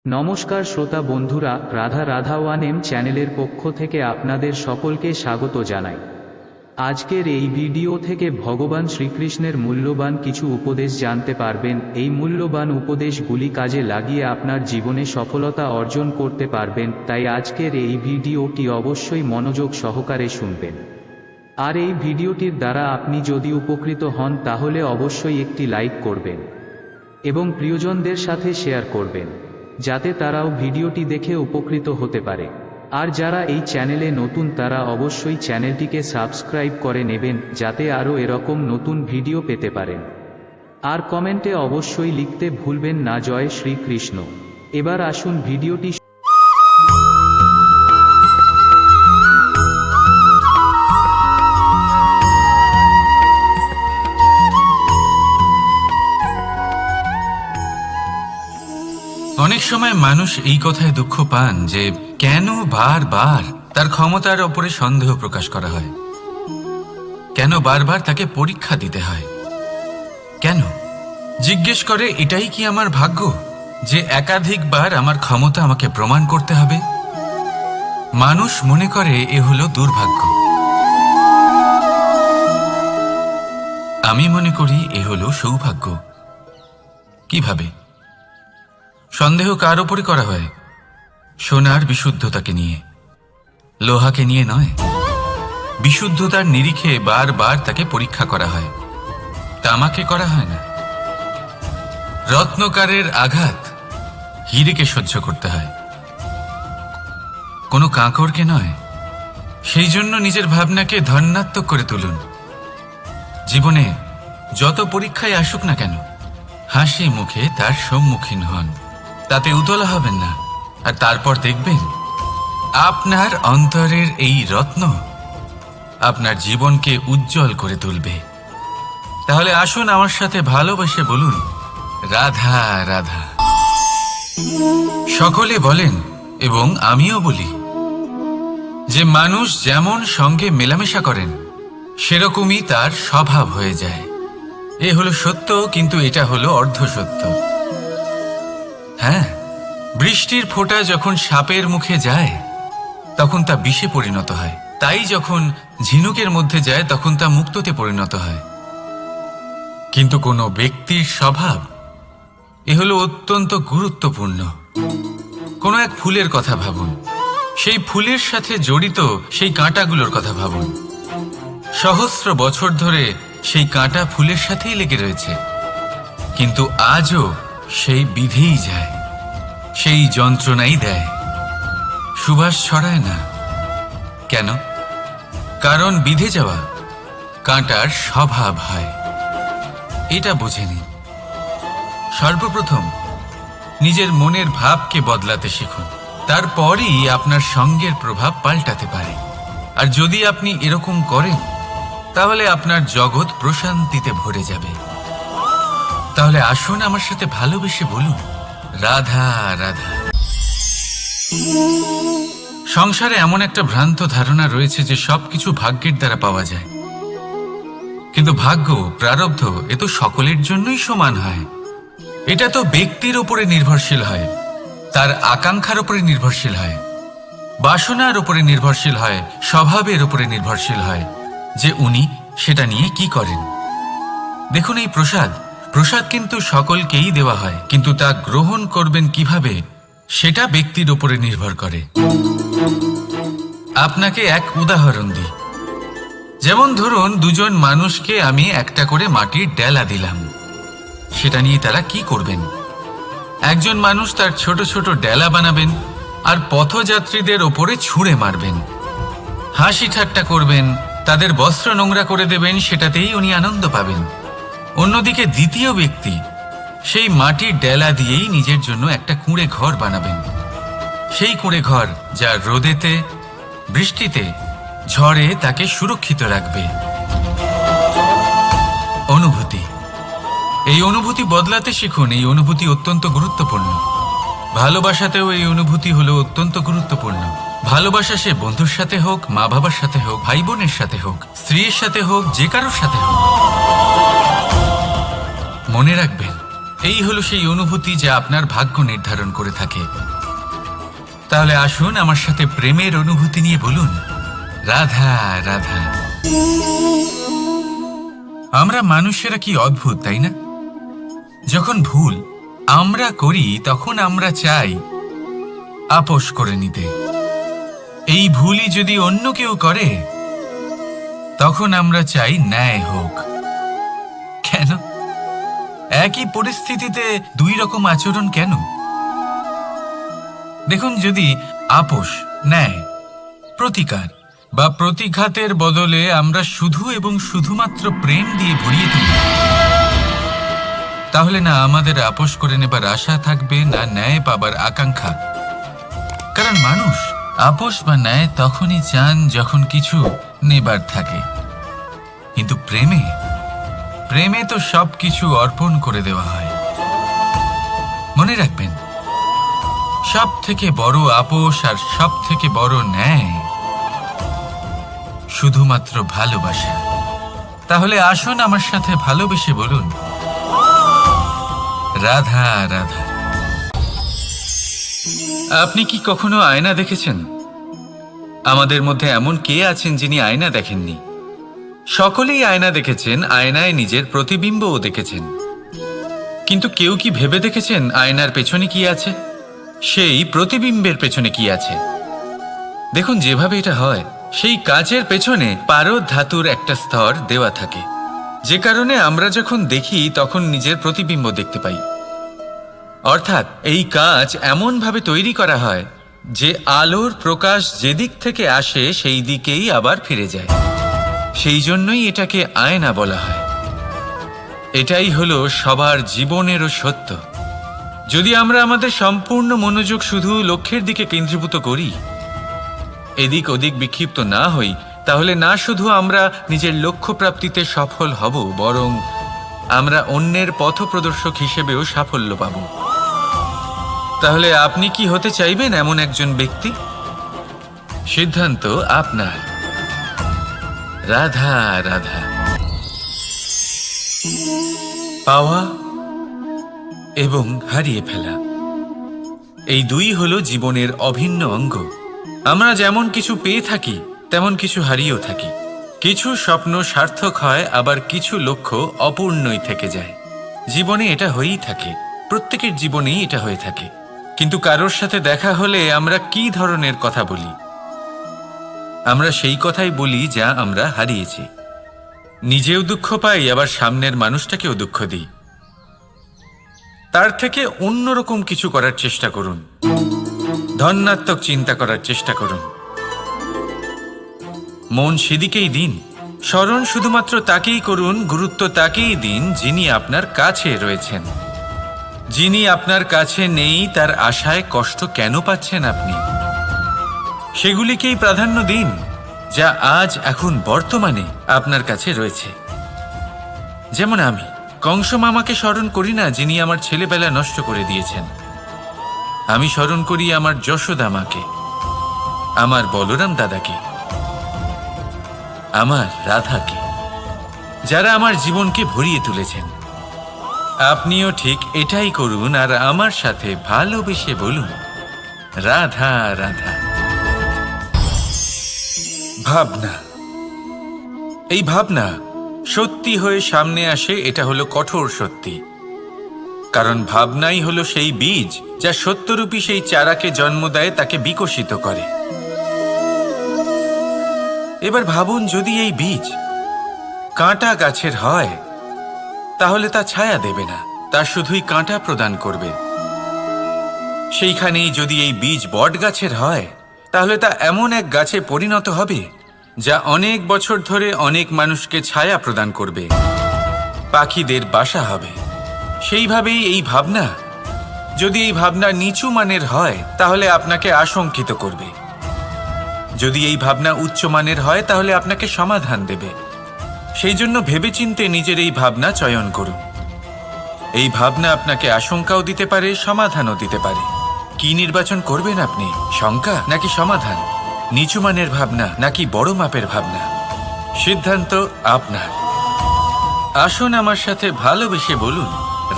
নমস্কার শ্রোতা বন্ধুরা, রাধা রাধা ওয়ান এম চ্যানেলের পক্ষ থেকে আপনাদের সকলকে স্বাগত জানাই। আজকের এই ভিডিও থেকে ভগবান শ্রীকৃষ্ণের মূল্যবান কিছু উপদেশ জানতে পারবেন। এই মূল্যবান উপদেশগুলি কাজে লাগিয়ে আপনার জীবনে সফলতা অর্জন করতে পারবেন। তাই আজকের এই ভিডিওটি অবশ্যই মনোযোগ সহকারে শুনবেন। আর এই ভিডিওটির দ্বারা আপনি যদি উপকৃত হন তাহলে অবশ্যই একটি লাইক করবেন এবং প্রিয়জনদের সাথে শেয়ার করবেন, যাতে তারাও ভিডিওটি দেখে উপকৃত হতে পারে। আর যারা এই চ্যানেলে নতুন তারা অবশ্যই চ্যানেলটিকে সাবস্ক্রাইব করে নেবেন, যাতে আরও এরকম নতুন ভিডিও পেতে পারেন। আর কমেন্টে অবশ্যই লিখতে ভুলবেন না জয় শ্রীকৃষ্ণ। এবার আসুন ভিডিওটি। অনেক সময় মানুষ এই কথায় দুঃখ পান যে কেন বারবার তার ক্ষমতার ওপরে সন্দেহ প্রকাশ করা হয়, কেন বারবার তাকে পরীক্ষা দিতে হয়, কেন জিজ্ঞেস করে এটাই কি আমার ভাগ্য যে একাধিকবার আমার ক্ষমতা আমাকে প্রমাণ করতে হবে। মানুষ মনে করে এ হলো দুর্ভাগ্য। আমি মনে করি এ হলো সৌভাগ্য। কিভাবে? সন্দেহ কার উপরে করা হয়? সোনার বিশুদ্ধতাকে নিয়ে, লোহাকে নিয়ে নয়। বিশুদ্ধতার নিরিখে বারবার তাকে পরীক্ষা করা হয়, তামাকে করা হয় না। রত্নকারের আঘাত হীরেকে সহ্য করতে হয়, কোনো কাঁকরকে নয়। সেই জন্য নিজের ভাবনাকে ধন্যাত্মক করে তুলুন। জীবনে যত পরীক্ষায় আসুক না কেন, হাসি মুখে তার সম্মুখীন হন, তাতে উতলা হবেন না। আর তারপর দেখবেন আপনার অন্তরের এই রত্ন আপনার জীবনকে উজ্জ্বল করে তুলবে। তাহলে আসুন আমার সাথে ভালোবেসে বলুন রাধা রাধা। সকলে বলেন এবং আমিও বলি যে মানুষ যেমন সঙ্গে মেলামেশা করেন সেরকমই তার স্বভাব হয়ে যায়। এ হলো সত্য, কিন্তু এটা হলো অর্ধ সত্য। হ্যাঁ, বৃষ্টির ফোঁটা যখন সাপের মুখে যায় তখন তা বিষে পরিণত হয়, তাই যখন ঝিনুকের মধ্যে যায় তখন তা মুক্ততে পরিণত হয়। কিন্তু কোনো ব্যক্তির স্বভাব এ হলো অত্যন্ত গুরুত্বপূর্ণ। কোনো এক ফুলের কথা ভাবুন, সেই ফুলের সাথে জড়িত সেই কাঁটাগুলোর কথা ভাবুন। সহস্র বছর ধরে সেই কাঁটা ফুলের সাথেই লেগে রয়েছে, কিন্তু আজও সেই বিধেই যায়, সেই যন্ত্রণাই দেয়, সুবাস ছড়ায় না। কেন? কারণ বিধে যাওয়া কাঁটার স্বভাব হয়। এটা বুঝে নিন। সর্বপ্রথম নিজের মনের ভাবকে বদলাতে শিখুন, তারপরই আপনার সঙ্গের প্রভাব পাল্টাতে পারে। আর যদি আপনি এরকম করেন তাহলে আপনার জগৎ প্রশান্তিতে ভরে যাবে। তাহলে আসুন আমার সাথে ভালোবেসে বলুন রাধা রাধা। সংসারে এমন একটা ভ্রান্ত ধারণা রয়েছে যে সবকিছু ভাগ্যের দ্বারা পাওয়া যায়, কিন্তু ভাগ্য, প্রারব্ধ এ তো সকলের জন্যই সমান হয়। এটা তো ব্যক্তির উপরে নির্ভরশীল হয়, তার আকাঙ্ক্ষার উপরে নির্ভরশীল হয়, বাসনার উপরে নির্ভরশীল হয়, স্বভাবের উপরে নির্ভরশীল হয় যে উনি সেটা নিয়ে কি করেন। দেখুন, এই প্রসাদ কিন্তু সকলকেই দেওয়া হয়, কিন্তু তা গ্রহণ করবেন কিভাবে সেটা ব্যক্তির উপরে নির্ভর করে। আপনাকে এক উদাহরণ দিই। যেমন ধরুন, দুজন মানুষকে আমি একটা করে মাটির ডেলা দিলাম, সেটা নিয়ে তারা কি করবেন? একজন মানুষ তার ছোট ছোট ডেলা বানাবেন আর পথযাত্রীদের ওপরে ছুঁড়ে মারবেন, হাসি ঠাট্টা করবেন, তাদের বস্ত্র নোংরা করে দেবেন, সেটাতেই উনি আনন্দ পাবেন। অন্যদিকে দ্বিতীয় ব্যক্তি সেই মাটির ডেলা দিয়েই নিজের জন্য একটা কুঁড়ে ঘর বানাবেন। সেই কুঁড়ে ঘর যা রোদেতে, বৃষ্টিতে, ঝড়ে তাকে সুরক্ষিত রাখবে। অনুভূতি, এই অনুভূতি বদলাতে শিখুন। এই অনুভূতি অত্যন্ত গুরুত্বপূর্ণ। ভালোবাসাতেও এই অনুভূতি হলো অত্যন্ত গুরুত্বপূর্ণ। ভালোবাসা সে বন্ধুর সাথে হোক, মা বাবার সাথে হোক, ভাই বোনের সাথে হোক, স্ত্রীর সাথে হোক, যে কারোর সাথে হোক। মনে রাখবেন, এই হলো সেই অনুভূতি যা আপনার ভাগ্য নির্ধারণ করে থাকে। তাহলে আসুন আমার সাথে প্রেমের অনুভূতি নিয়ে বলুন, রাধা রাধা। আমরা মানুষেরা কি অদ্ভুত, তাই না? যখন ভুল আমরা করি তখন আমরা চাই আপোষ করে নিতে। এই ভুলই যদি অন্য কেউ করে তখন আমরা চাই ন্যায় হোক। কেন? একই পরিস্থিতিতে দুই রকম আচরণ কেন? দেখুন, যদি আপোষ, ন্যায়, প্রতিকার বা প্রতিঘাতের বদলে আমরা শুধু এবং শুধুমাত্র প্রেম দিয়ে ভরিয়ে তুলি, তাহলে না আমাদের আপোষ করে নেবার আশা থাকবে, না ন্যায় পাবার আকাঙ্ক্ষা। কারণ মানুষ আপোষ বা ন্যায় তখনই চান যখন কিছু নেবার থাকে। কিন্তু প্রেমে তো সবকিছু অর্পণ করে দেওয়া হয়। মনে রাখবেন, সব থেকে বড় আপোষ আর সব থেকে বড় ন্যায় শুধুমাত্র ভালোবাসা। তাহলে আসুন আমার সাথে ভালোবেসে বলুন, রাধা রাধা। আপনি কি কখনো আয়না দেখেছেন? আমাদের মধ্যে এমন কে আছেন যিনি আয়না দেখেননি? সকলেই আয়না দেখেছেন, আয়নায় নিজের প্রতিবিম্বও দেখেছেন। কিন্তু কেউ কি ভেবে দেখেছেন আয়নার পেছনে কি আছে? সেই প্রতিবিম্বের পেছনে কি আছে? দেখুন, যেভাবে এটা হয়, সেই কাচের পেছনে পারদ ধাতুর একটা স্তর দেওয়া থাকে, যে কারণে আমরা যখন দেখি তখন নিজের প্রতিবিম্ব দেখতে পাই। অর্থাৎ এই কাঁচ এমনভাবে তৈরি করা হয় যে আলোর প্রকাশ যেদিক থেকে আসে সেই দিকেই আবার ফিরে যায়। সেই জন্যই এটাকে আয়না বলা হয়। এটাই হলো সবার জীবনেরও সত্য। যদি আমরা আমাদের সম্পূর্ণ মনোযোগ শুধু লক্ষ্যের দিকে কেন্দ্রীভূত করি, এদিক ওদিক বিক্ষিপ্ত না হই, তাহলে না শুধু আমরা নিজের লক্ষ্য প্রাপ্তিতে সফল হব, বরং আমরা অন্যের পথপ্রদর্শক হিসেবেও সাফল্য পাব। তাহলে আপনি কি হতে চাইবেন এমন একজন ব্যক্তি? সিদ্ধান্ত আপনার। রাধা রাধা। পাওয়া এবং হারিয়ে ফেলা, এই দুই হলো জীবনের অভিন্ন অঙ্গ। আমরা যেমন কিছু পেয়ে থাকি তেমন কিছু হারিয়েও থাকি। কিছু স্বপ্ন সার্থক হয়, আবার কিছু লক্ষ্য অপূর্ণই থেকে যায়। জীবনে এটা হয়েই থাকে, প্রত্যেকের জীবনেই এটা হয়ে থাকে। কিন্তু কারোর সাথে দেখা হলে আমরা কি ধরনের কথা বলি? আমরা সেই কথাই বলি যা আমরা হারিয়েছি। নিজেও দুঃখ পাই, আবার সামনের মানুষটাকেও দুঃখ দিই। তার থেকে অন্যরকম কিছু করার চেষ্টা করুন, ধন্যাত্মক চিন্তা করার চেষ্টা করুন। মন সেদিকেই দিন, স্মরণ শুধুমাত্র তাকেই করুন, গুরুত্ব তাকেই দিন যিনি আপনার কাছে রয়েছেন। যিনি আপনার কাছে নেই তার আশায় কষ্ট কেন পাচ্ছেন আপনি? সেগুলিকেই প্রাধান্য দিন যা আজ এখন বর্তমানে আপনার কাছে রয়েছে। যেমন আমি কংস মামাকে স্মরণ করি না, যিনি আমার ছেলেবেলা নষ্ট করে দিয়েছেন। আমি স্মরণ করি আমার যশোদা মাকে, আমার বলরাম দাদাকে, আমার রাধাকে, যারা আমার জীবনকে ভরিয়ে তুলেছেন। আপনিও ঠিক এটাই করুন আর আমার সাথে ভালোবেসে বলুন, রাধা রাধা। ভাবনা, এই ভাবনা সত্যি হয়ে সামনে আসে, এটা হলো কঠোর সত্যি। কারণ ভাবনাই হলো সেই বীজ যা সত্যরূপী সেই চারাকে জন্ম দেয়, তাকে বিকশিত করে। এবার ভাবুন, যদি এই বীজ কাঁটা গাছের হয় তাহলে তা ছায়া দেবে না, তা শুধুই কাঁটা প্রদান করবে। সেইখানেই যদি এই বীজ বট গাছের হয় তাহলে তা এমন এক গাছে পরিণত হবে যা অনেক বছর ধরে অনেক মানুষকে ছায়া প্রদান করবে, পাখিদের বাসা হবে। সেইভাবেই এই ভাবনা, যদি এই ভাবনা নিচু মানের হয় তাহলে আপনাকে আশঙ্কিত করবে। যদি এই ভাবনা উচ্চ মানের হয় তাহলে আপনাকে সমাধান দেবে। সেই জন্য ভেবেচিন্তে নিজের এই ভাবনা চয়ন করুন। এই ভাবনা আপনাকে আশঙ্কাও দিতে পারে, সমাধানও দিতে পারে। কি নির্বাচন করবেন আপনি? শঙ্কা নাকি সমাধান? নিচু মানের ভাবনা নাকি বড় মাপের ভাবনা? সিদ্ধান্ত আপনার। আসুন আমার সাথে ভালোবেসে বলুন,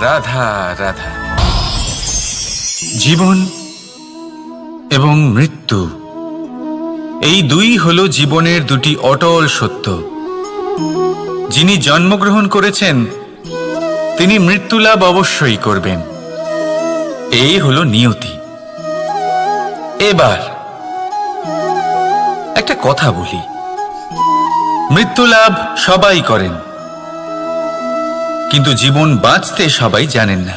রাধা রাধা। জীবন এবং মৃত্যু, এই দুই হলো জীবনের দুটি অটল সত্য। যিনি জন্মগ্রহণ করেছেন তিনি মৃত্যুলাভ অবশ্যই করবেন, এই হলো নিয়তি। এবার একটা কথা বলি, মৃত্যুলাভ সবাই করেন, কিন্তু জীবন বাঁচতে সবাই জানেন না।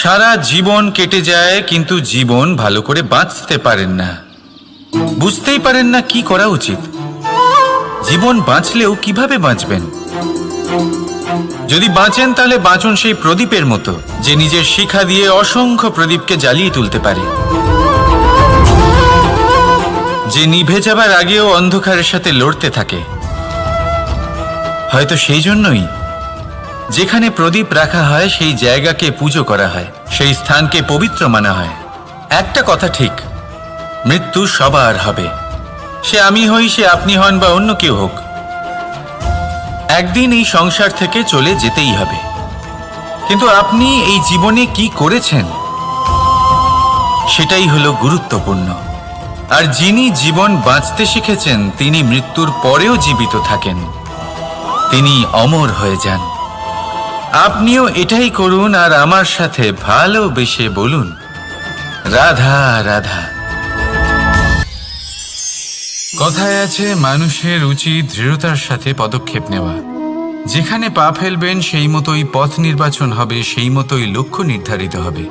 সারা জীবন কেটে যায় কিন্তু জীবন ভালো করে বাঁচতে পারেন না, বুঝতেই পারেন না কি করা উচিত। জীবন বাঁচলেও কিভাবে বাঁচবেন? যদি বাঁচেন তাহলে বাঁচুন সেই প্রদীপের মতো, যে নিজের শিখা দিয়ে অসংখ্য প্রদীপকে জ্বালিয়ে তুলতে পারে, যে নিভে যাবার আগেও অন্ধকারের সাথে লড়তে থাকে। হয়তো সেই জন্যই যেখানে প্রদীপ রাখা হয় সেই জায়গাকে পুজো করা হয়, সেই স্থানকে পবিত্র মানা হয়। একটা কথা ঠিক, মৃত্যু সবার হবে, সে আমি হই, সে আপনি হন বা অন্য কেউ হোক। একদিন এই সংসার থেকে চলে যেতেই হবে। কিন্তু আপনি এই জীবনে কি করেছেন সেটাই হলো গুরুত্বপূর্ণ। আর যিনি জীবন বাঁচতে শিখেছেন তিনি মৃত্যুর পরেও জীবিত থাকেন, তিনি অমর হয়ে যান। আপনিও এটাই করুন আর আমার সাথে ভালোবেসে বলুন রাধা রাধা। কথায় আছে মানুষের উচিত দৃঢ়তার সাথে পদক্ষেপ নেওয়া। যেখানে পা ফেলবেন সেই মতোই পথ নির্বাচন হবে, সেই মতোই লক্ষ্য নির্ধারিত হবে।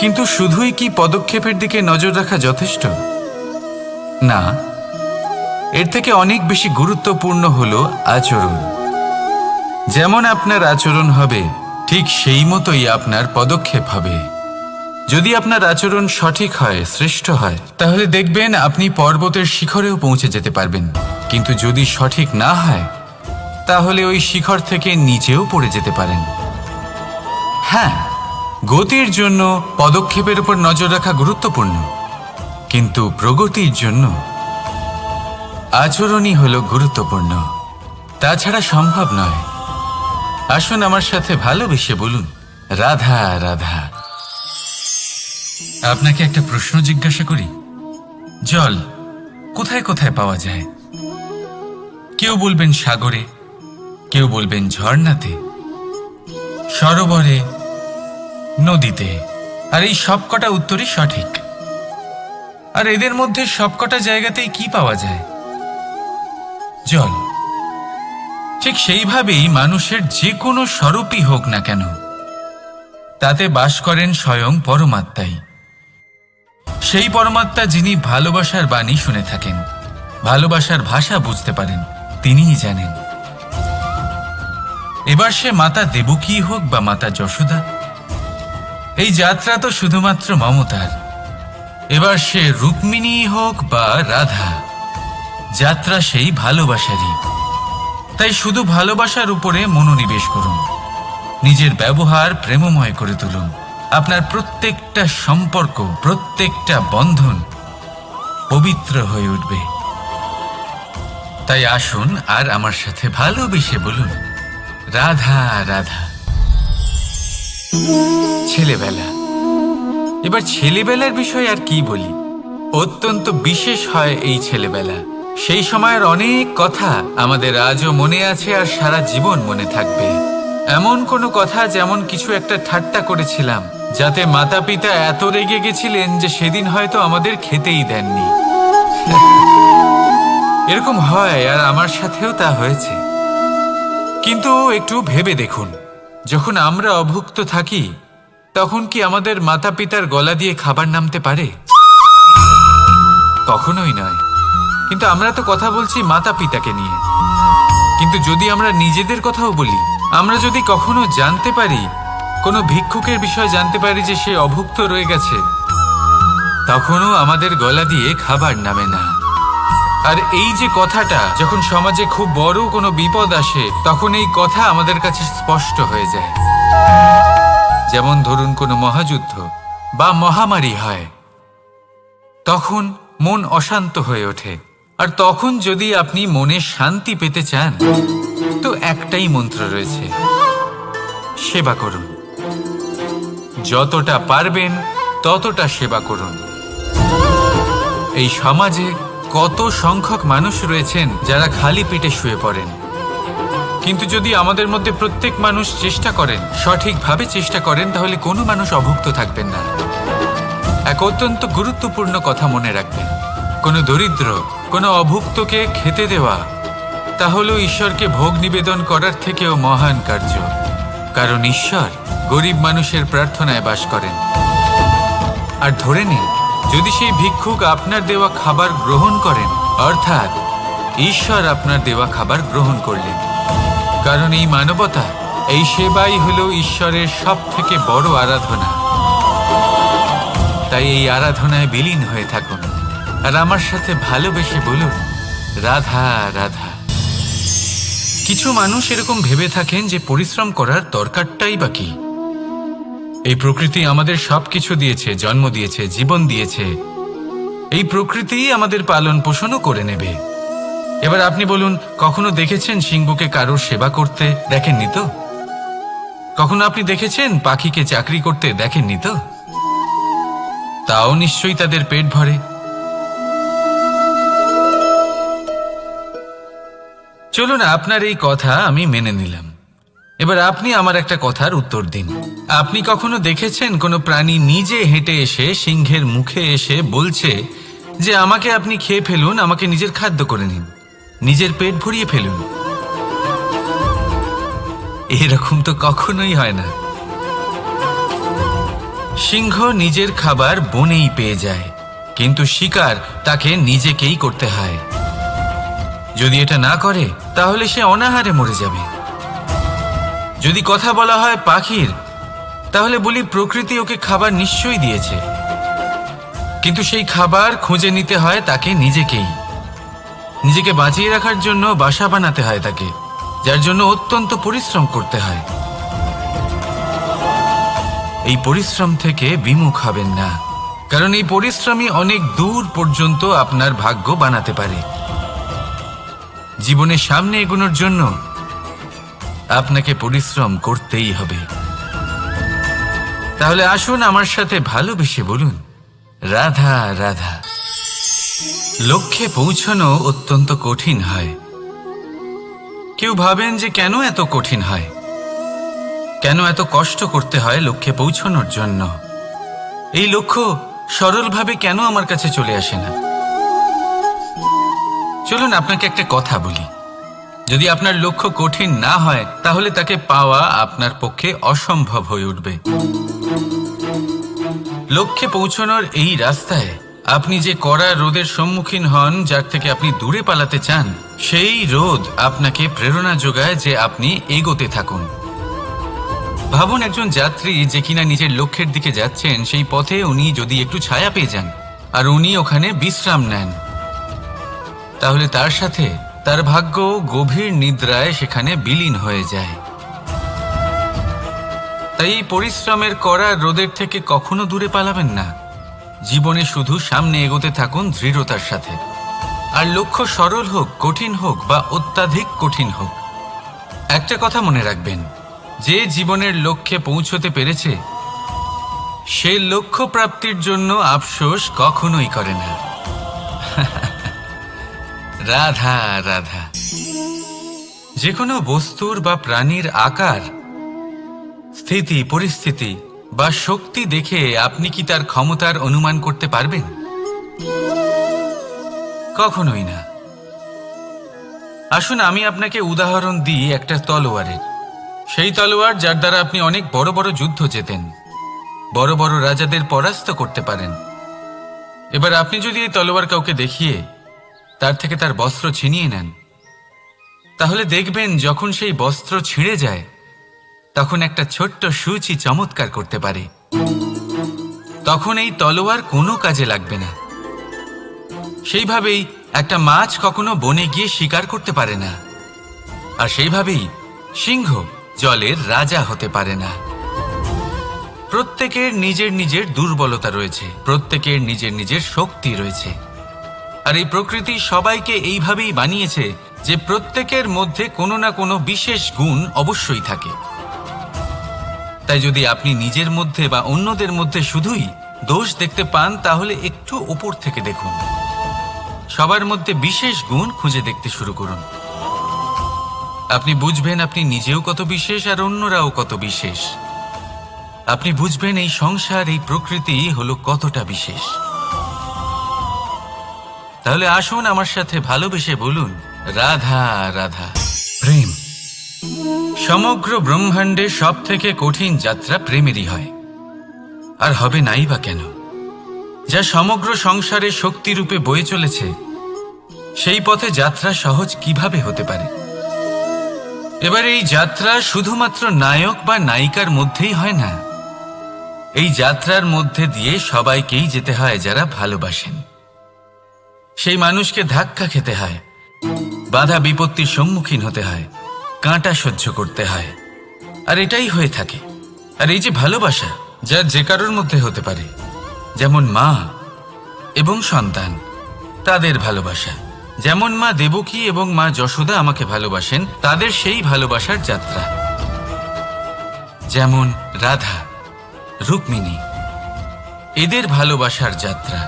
কিন্তু শুধুই কি পদক্ষেপের দিকে নজর রাখা যথেষ্ট? না, এর থেকে অনেক বেশি গুরুত্বপূর্ণ হলো আচরণ। যেমন আপনার আচরণ হবে ঠিক সেই মতোই আপনার পদক্ষেপ হবে। যদি আপনার আচরণ সঠিক হয়, শ্রেষ্ঠ হয়, তাহলে দেখবেন আপনি পর্বতের শিখরেও পৌঁছে যেতে পারবেন। কিন্তু যদি সঠিক না হয় তাহলে ওই শিখর থেকে নিচেও পড়ে যেতে পারেন। হ্যাঁ, গতির জন্য পদক্ষেপের উপর নজর রাখা গুরুত্বপূর্ণ, কিন্তু প্রগতির জন্য আচরণই হলো গুরুত্বপূর্ণ, তাছাড়া সম্ভব নয়। আসুন আমার সাথে ভালোবেসে বলুন রাধা রাধা। আপনাকে একটা প্রশ্ন জিজ্ঞাসা করি, জল কোথায় কোথায় পাওয়া যায়? কেউ বলবেন সাগরে, কেউ বলবেন ঝর্ণাতে, সরোবরে, নদীতে। আর এই সবকটা উত্তরই সঠিক। আর এদের মধ্যে সবকটা জায়গাতেই কি পাওয়া যায়? জল। ঠিক সেইভাবেই মানুষের যে কোনো স্বরূপই হোক না কেন, তাতে বাস করেন স্বয়ং পরমাত্মাই। সেই পরমাত্মা যিনি ভালোবাসার বাণী শুনে থাকেন, ভালোবাসার ভাষা বুঝতে পারেন, তিনিই জানেন। এবার সে মাতা দেবকী হোক বা মাতা যশোদা, এই যাত্রা তো শুধুমাত্র মমতার। এবার সে রুক্মিণী হোক বা রাধা, যাত্রা সেই ভালোবাসারই। তাই শুধু ভালোবাসার উপরে মনোনিবেশ করুন, নিজের ব্যবহার প্রেমময় করে তুলুন। আপনার প্রত্যেকটা সম্পর্ক, প্রত্যেকটা বন্ধন পবিত্র হয়ে উঠবে। তাই আসুন আর আমার সাথে ভালোবেসে বলুন রাধা রাধা। ছেলেবেলা। এবার ছেলেবেলার বিষয় আর কি বলি, অত্যন্ত বিশেষ হয় এই ছেলেবেলা। সেই সময়ের অনেক কথা আমাদের আজও মনে আছে আর সারা জীবন মনে থাকবে। এমন কোনো কথা যেমন কিছু একটা ঠাট্টা করেছিলাম, যাতে মাতা পিতা এত রেগে গেছিলেন যে সেদিন হয়তো আমাদের খেতেই দেননি। এরকম হয়, আর আমার সাথেও তা হয়েছে। কিন্তু একটু ভেবে দেখুন, যখন আমরা অভুক্ত থাকি তখন কি আমাদের মাতা পিতার গলা দিয়ে খাবার নামতে পারে? কখনোই নয়। কিন্তু আমরা তো কথা বলছি মাতা পিতাকে নিয়ে। কিন্তু যদি আমরা নিজেদের কথাও বলি, আমরা যদি কখনো জানতে পারি, কোনো ভিক্ষুকের বিষয় জানতে পারি যে সে অভুক্ত রয়ে গেছে, তখনও আমাদের গলা দিয়ে খাবার নামে না। আর এই যে কথাটা, যখন সমাজে খুব বড় কোনো বিপদ আসে তখন এই কথা আমাদের কাছে স্পষ্ট হয়ে যায়। যেমন ধরুন কোনো মহাযুদ্ধ বা মহামারী হয়, তখন মন অশান্ত হয়ে ওঠে। আর তখন যদি আপনি মনে শান্তি পেতে চান তো একটাই মন্ত্র রয়েছে, সেবা করুন। যতটা পারবেন ততটা সেবা করুন। এই সমাজে কত সংখ্যক মানুষ রয়েছেন যারা খালি পেটে শুয়ে পড়েন, কিন্তু যদি আমাদের মধ্যে প্রত্যেক মানুষ চেষ্টা করেন, সঠিকভাবে চেষ্টা করেন, তাহলে কোনো মানুষ অভুক্ত থাকবেন না। এক অত্যন্ত গুরুত্বপূর্ণ কথা মনে রাখবেন, কোনো দরিদ্র, কোনো অভুক্তকে খেতে দেওয়া তা হলো ঈশ্বরকে ভোগ নিবেদন করার থেকেও মহান কার্য। কারণ ঈশ্বর গরিব মানুষের প্রার্থনায় বাস করেন। আর ধরে নিন, যদি সেই ভিক্ষুক আপনার দেওয়া খাবার গ্রহণ করেন, অর্থাৎ ঈশ্বর আপনার দেওয়া খাবার গ্রহণ করলেন। কারণ এই মানবতা, এই সেবাই হলো ঈশ্বরের সব থেকে বড় আরাধনা। তাই এই আরাধনায় বিলীন হয়ে থাকুন আর আমার সাথে ভালোবেসে বলুন, রাধা রাধা। কিছু মানুষ এরকম ভেবে থাকেন যে পরিশ্রম করার দরকারটাই বা কি। এই প্রকৃতি আমাদের সবকিছু দিয়েছে, জন্ম দিয়েছে, জীবন দিয়েছে। এই প্রকৃতি আমাদের পালন পোষণও করে নেবে। এবার আপনি বলুন, কখনো দেখেছেন সিংহকে কারোর সেবা করতে? দেখেননি তো। কখনো আপনি দেখেছেন পাখিকে চাকরি করতে? দেখেননি তো। তাও নিশ্চয়ই তাদের পেট ভরে। চলুন, আপনার এই কথা আমি মেনে নিলাম। এবার আপনি আমার একটা কথার উত্তর দিন। আপনি কখনো দেখেছেন কোনো প্রাণী নিজে হেঁটে এসে সিংহের মুখে এসে বলছে যে আমাকে আপনি খেয়ে ফেলুন, আমাকে নিজের খাদ্য করে নিন, নিজের পেট ভরিয়ে ফেলুন? এরকম তো কখনোই হয় না। সিংহ নিজের খাবার বনেই পেয়ে যায়, কিন্তু শিকার তাকে নিজেকেই করতে হয়। যদি এটা না করে তাহলে সে অনাহারে মরে যাবে। যদি কথা বলা হয় পাখির, তাহলে বলি প্রকৃতি ওকে খাবার নিশ্চয়ই দিয়েছে, কিন্তু সেই খাবার খুঁজে নিতে হয় তাকে নিজেকেই। নিজেকে বাঁচিয়ে রাখার জন্য বাসা বানাতে হয় তাকে, যার জন্য অত্যন্ত পরিশ্রম করতে হয়। এই পরিশ্রম থেকে বিমুখ হবেন না, কারণ এই পরিশ্রমই অনেক দূর পর্যন্ত আপনার ভাগ্য বানাতে পারে। জীবনের সামনে এগোনোর জন্য আপনাকে পরিশ্রম করতেই হবে। তাহলে আসুন আমার সাথে ভালোবেসে বলুন, রাধা রাধা। লক্ষ্যে পৌঁছানো অত্যন্ত কঠিন হয়। কেউ ভাবেন যে কেন এত কঠিন হয়, কেন এত কষ্ট করতে হয় লক্ষ্যে পৌঁছানোর জন্য। এই লক্ষ্য সরলভাবে কেন আমার কাছে চলে আসে না? চলুন আপনাকে একটা কথা বলি, যদি আপনার লক্ষ্য কঠিন না হয় তাহলে তাকে পাওয়া আপনার পক্ষে অসম্ভব হয়ে উঠবে। লক্ষ্যে পৌঁছানোর এই রাস্তায় আপনি যে কড়া রোদের সম্মুখীন হন, যার থেকে আপনি দূরে পালাতে চান, সেই রোদ আপনাকে প্রেরণা যোগায় যে আপনি এগোতে থাকুন। ভাবুন, একজন যাত্রী যে কিনা নিজের লক্ষ্যের দিকে যাচ্ছেন, সেই পথে উনি যদি একটু ছায়া পেয়ে যান আর উনি ওখানে বিশ্রাম নেন, তাহলে তার সাথে তার ভাগ্য গভীর নিদ্রায় সেখানে বিলীন হয়ে যায়। তাই পরিশ্রমের করা রোদের থেকে কখনো দূরে পালাবেন না। জীবনে শুধু সামনে এগোতে থাকুন দৃঢ়তার সাথে। আর লক্ষ্য সরল হোক, কঠিন হোক বা অত্যাধিক কঠিন হোক, একটা কথা মনে রাখবেন, যে জীবনের লক্ষ্যে পৌঁছতে পেরেছে সে লক্ষ্য প্রাপ্তির জন্য আফসোস কখনোই করে না। রাধা রাধা। যে কোনো বস্তুর বা প্রাণীর আকার, স্থিতি, পরিস্থিতি বা শক্তি দেখে আপনি কি তার ক্ষমতার অনুমান করতে পারবেন? কখনোই না। আসুন আমি আপনাকে উদাহরণ দিই একটা তলোয়ারের। সেই তলোয়ার যার দ্বারা আপনি অনেক বড় বড় যুদ্ধ জেতেন, বড় বড় রাজাদের পরাস্ত করতে পারেন। এবার আপনি যদি এই তলোয়ার কাউকে দেখিয়ে তার থেকে তার বস্ত্র ছিনিয়ে নেন, তাহলে দেখবেন যখন সেই বস্ত্র ছিঁড়ে যায় তখন একটা ছোট্ট সূচি চমৎকার করতে পারে। তখন এই তলোয়ার কোনো কাজে লাগবে না। সেইভাবেই একটা মাছ কখনো বনে গিয়ে শিকার করতে পারে না, আর সেইভাবেই সিংহ জলের রাজা হতে পারে না। প্রত্যেকের নিজের নিজের দুর্বলতা রয়েছে, প্রত্যেকের নিজের নিজের শক্তি রয়েছে। আর এই প্রকৃতি সবাইকে এইভাবেই বানিয়েছে যে প্রত্যেকের মধ্যে কোনো না কোনো বিশেষ গুণ অবশ্যই থাকে। তাই যদি আপনি নিজের মধ্যে বা অন্যদের মধ্যে শুধুই দোষ দেখতে পান তাহলে একটু উপর থেকে দেখুন। সবার মধ্যে বিশেষ গুণ খুঁজে দেখতে শুরু করুন। আপনি বুঝবেন আপনি নিজেও কত বিশেষ আর অন্যরাও কত বিশেষ। আপনি বুঝবেন এই সংসার, এই প্রকৃতি হলো কতটা বিশেষ। তাহলে আসুন আমার সাথে ভালোবেসে বলুন, রাধা রাধা। প্রেম সমগ্র ব্রহ্মাণ্ডে সব থেকে কঠিন যাত্রা প্রেমেরই হয়, আর হবে নাই বা কেন? যা সমগ্র সংসারে শক্তিরূপে বয়ে চলেছে, সেই পথে যাত্রা সহজ কিভাবে হতে পারে? এবার এই যাত্রা শুধুমাত্র নায়ক বা নায়িকার মধ্যেই হয় না। এই যাত্রার মধ্যে দিয়ে সবাইকেই যেতে হয় যারা ভালোবাসেন। সেই মানুষকে ধাক্কা খেতে হয়, বাধা বিপত্তির সম্মুখীন হতে হয়, কাঁটা সহ্য করতে হয়, আর এটাই হয়ে থাকে। আর এই যে ভালোবাসা, যা যে কারোর মধ্যে হতে পারে, যেমন মা এবং সন্তান, তাদের ভালোবাসা, যেমন মা দেবকী এবং মা যশোদা আমাকে ভালোবাসেন, তাদের সেই ভালোবাসার যাত্রা। যেমন রাধা, রুক্মিণী, এদের ভালোবাসার যাত্রা।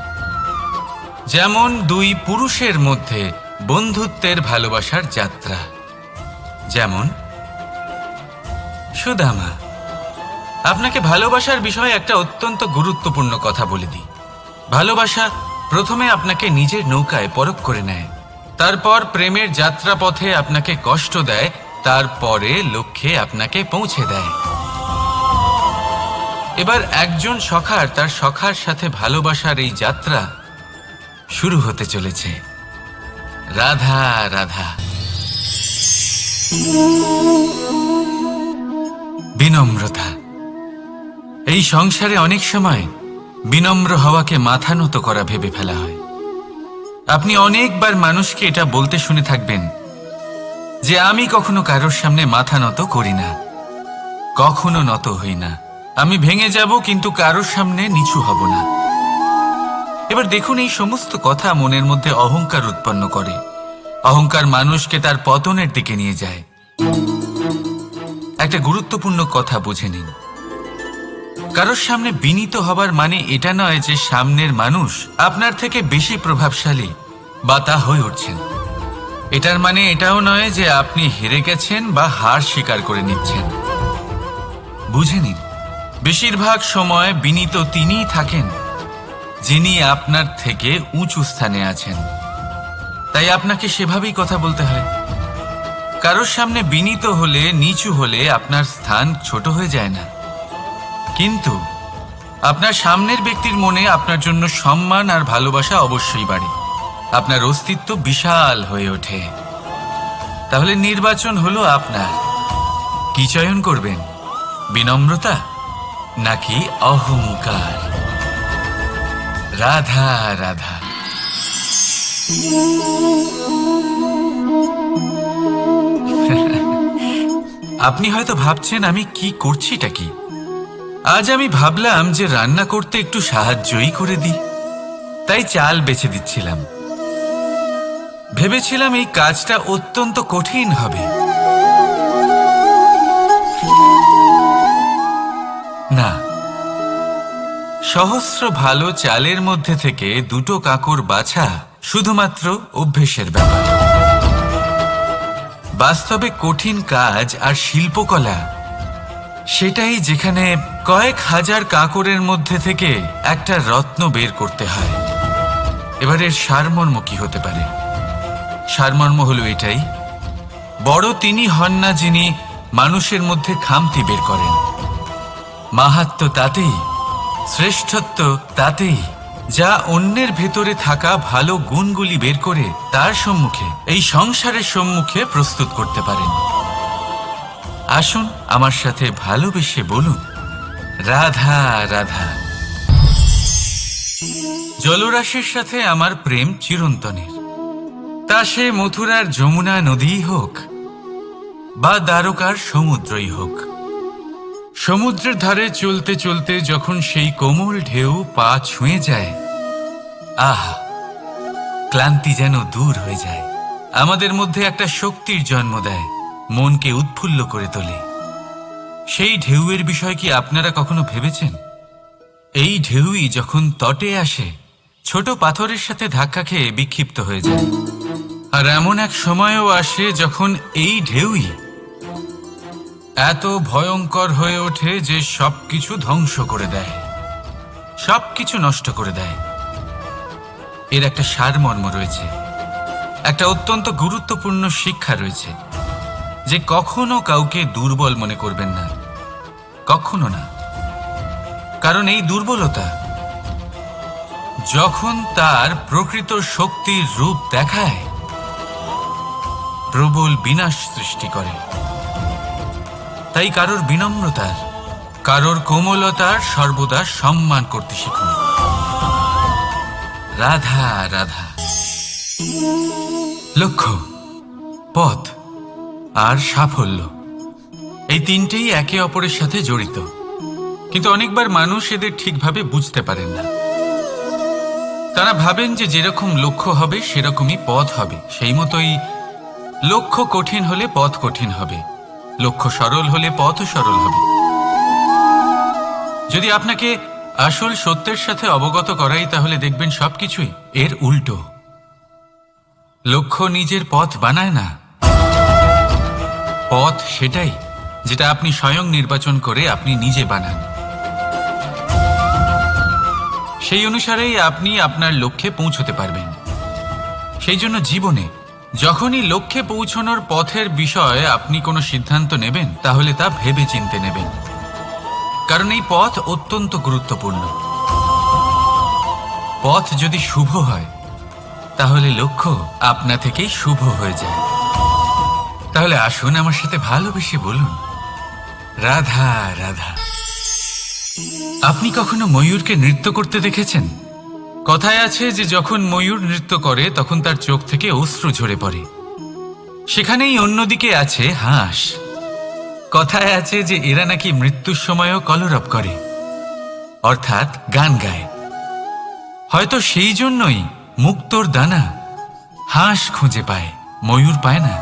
যেমন দুই পুরুষের মধ্যে বন্ধুত্বের ভালোবাসার যাত্রা। যেমন সুদামা। আপনাকে ভালোবাসার বিষয়ে একটা অত্যন্ত গুরুত্বপূর্ণ কথা বলে দিই। ভালোবাসা প্রথমে আপনাকে নিজের নৌকায় পরখ করে নেয়, তারপর প্রেমের যাত্রাপথে আপনাকে কষ্ট দেয়, তারপরে লক্ষ্যে আপনাকে পৌঁছে দেয়। এবার একজন সখার তার সখার সাথে ভালোবাসার এই যাত্রা শুরু হতে চলেছে। রাধা রাধা। বিনম্রতা। এই সংসারে অনেক সময় বিনম্র হওয়াকে মাথা নত করা ভেবে ফেলা হয়। আপনি অনেকবার মানুষকে এটা বলতে শুনে থাকবেন যে আমি কখনো কারোর সামনে মাথা নত করি না, কখনো নত হই না, আমি ভেঙে যাব কিন্তু কারোর সামনে নিচু হব না। এবার দেখুন, এই সমস্ত কথা মনের মধ্যে অহংকার উৎপন্ন করে। অহংকার মানুষকে তার পতনের দিকে নিয়ে যায়। একটা গুরুত্বপূর্ণ কথা বুঝে নিন, কারোর সামনে বিনীত হবার মানে এটা নয় যে সামনের মানুষ আপনার থেকে বেশি প্রভাবশালী বা তা হয়ে উঠছেন। এটার মানে এটাও নয় যে আপনি হেরে গেছেন বা হার স্বীকার করে নিচ্ছেন। বুঝে নিন, বেশিরভাগ সময় বিনীত তিনিই থাকেন যিনি আপনার থেকে উঁচু স্থানে আছেন। তাই আপনাকে সেভাবেই কথা বলতে হয়। কারোর সামনে বিনীত হলে, নিচু হলে আপনার স্থান ছোট হয়ে যায় না, কিন্তু আপনার সামনের ব্যক্তির মনে আপনার জন্য সম্মান আর ভালোবাসা অবশ্যই বাড়ে। আপনার অস্তিত্ব বিশাল হয়ে ওঠে। তাহলে নির্বাচন হলো আপনার। কি চয়ন করবেন, বিনম্রতা নাকি অহংকার? রাধা রাধা। আপনি হয়তো ভাবছেন আমি কি করছিটা কি? আজ আমি ভাবলাম যে রান্না করতে একটু সাহায্যই করে দিই, তাই চাল বেছে দিচ্ছিলাম। ভেবেছিলাম এই কাজটা অত্যন্ত কঠিন হবে। না, সহস্র ভালো চালের মধ্যে থেকে দুটো কাঁকর বাছা শুধুমাত্র অভ্যেসের ব্যাপার। বাস্তবে কঠিন কাজ আর শিল্পকলা সেটাই যেখানে কয়েক হাজার কাঁকরের মধ্যে থেকে একটা রত্ন বের করতে হয়। এবারের সারমর্ম কি হতে পারে? সারমর্ম হলো এটাই, বড় তিনি হন না যিনি মানুষের মধ্যে খামতি বের করেন। মাহাত্ম্য তাতেই, শ্রেষ্ঠত্ব তাতেই, যা অন্যের ভেতরে থাকা ভালো গুণগুলি বের করে তার সম্মুখে, এই সংসারের সম্মুখে প্রস্তুত করতে পারেন। আসুন আমার সাথে ভালোবেসে বলুন, রাধা রাধা। জলরাশির সাথে আমার প্রেম চিরন্তনের। তা সে মথুরার যমুনা নদীই হোক বা দ্বারকার সমুদ্রই হোক। সমুদ্রের ধারে চলতে চলতে যখন সেই কোমল ঢেউ পা ছুঁয়ে যায়, আহা, ক্লান্তি যেন দূর হয়ে যায়। আমাদের মধ্যে একটা শক্তির জন্ম দেয়, মনকে উৎফুল্ল করে তোলে। সেই ঢেউয়ের বিষয় কি আপনারা কখনো ভেবেছেন? এই ঢেউই যখন তটে আসে, ছোট পাথরের সাথে ধাক্কা খেয়ে বিক্ষিপ্ত হয়ে যায়। আর এমন এক সময়ও আসে যখন এই ঢেউই এত ভয়ঙ্কর হয়ে ওঠে যে সবকিছু ধ্বংস করে দেয়, সবকিছু নষ্ট করে দেয়। এর একটা সারমর্ম রয়েছে, একটা অত্যন্ত গুরুত্বপূর্ণ শিক্ষা রয়েছে, যে কখনো কাউকে দুর্বল মনে করবেন না, কখনো না। কারণ এই দুর্বলতা যখন তার প্রকৃত শক্তির রূপ দেখায়, প্রবল বিনাশ সৃষ্টি করে। তাই কারোর বিনম্রতার, কারোর কোমলতার সর্বদা সম্মান করতে শিখুন। রাধা রাধা। লক্ষ্য, পথ আর সাফল্য, এই তিনটেই একে অপরের সাথে জড়িত, কিন্তু অনেকবার মানুষ এদের ঠিকভাবে বুঝতে পারেন না। তারা ভাবেন যে যেরকম লক্ষ্য হবে সেরকমই পথ হবে, সেই মতোই লক্ষ্য কঠিন হলে পথ কঠিন হবে, লক্ষ্য সরল হলে পথও সরল হবে। যদি আপনাকে আসল সত্যের সাথে অবগত করাই, তাহলে দেখবেন সবকিছুই এর উল্টো। লক্ষ্য নিজের পথ বানায় না, পথ সেটাই যেটা আপনি স্বয়ং নির্বাচন করে আপনি নিজে বানান। সেই অনুসারেই আপনি আপনার লক্ষ্যে পৌঁছতে পারবেন। সেই জন্য জীবনে যখনই লক্ষ্যে পৌঁছানোর পথের বিষয়ে আপনি কোনো সিদ্ধান্ত নেবেন, তাহলে তা ভেবে চিন্তে নেবেন, কারণ এই পথ অত্যন্ত গুরুত্বপূর্ণ। পথ যদি শুভ হয়, তাহলে লক্ষ্য আপনা থেকেই শুভ হয়ে যায়। তাহলে আসুন আমার সাথে ভালোবেসে বলুন, রাধা রাধা। আপনি কখনো ময়ূরকে নৃত্য করতে দেখেছেন? কথায় আছে যে যখন ময়ূর নৃত্য করে তখন তার চোখ থেকে অশ্রু ঝরে পড়ে। সেখানেই অন্যদিকে আছে হাঁস। কথায় আছে যে এরা নাকি মৃত্যুর সময়ও কলরব করে, অর্থাৎ গান গায়। হয়তো সেই জন্যই মুক্তোর দানা হাঁস খুঁজে পায়, ময়ূর পায় না।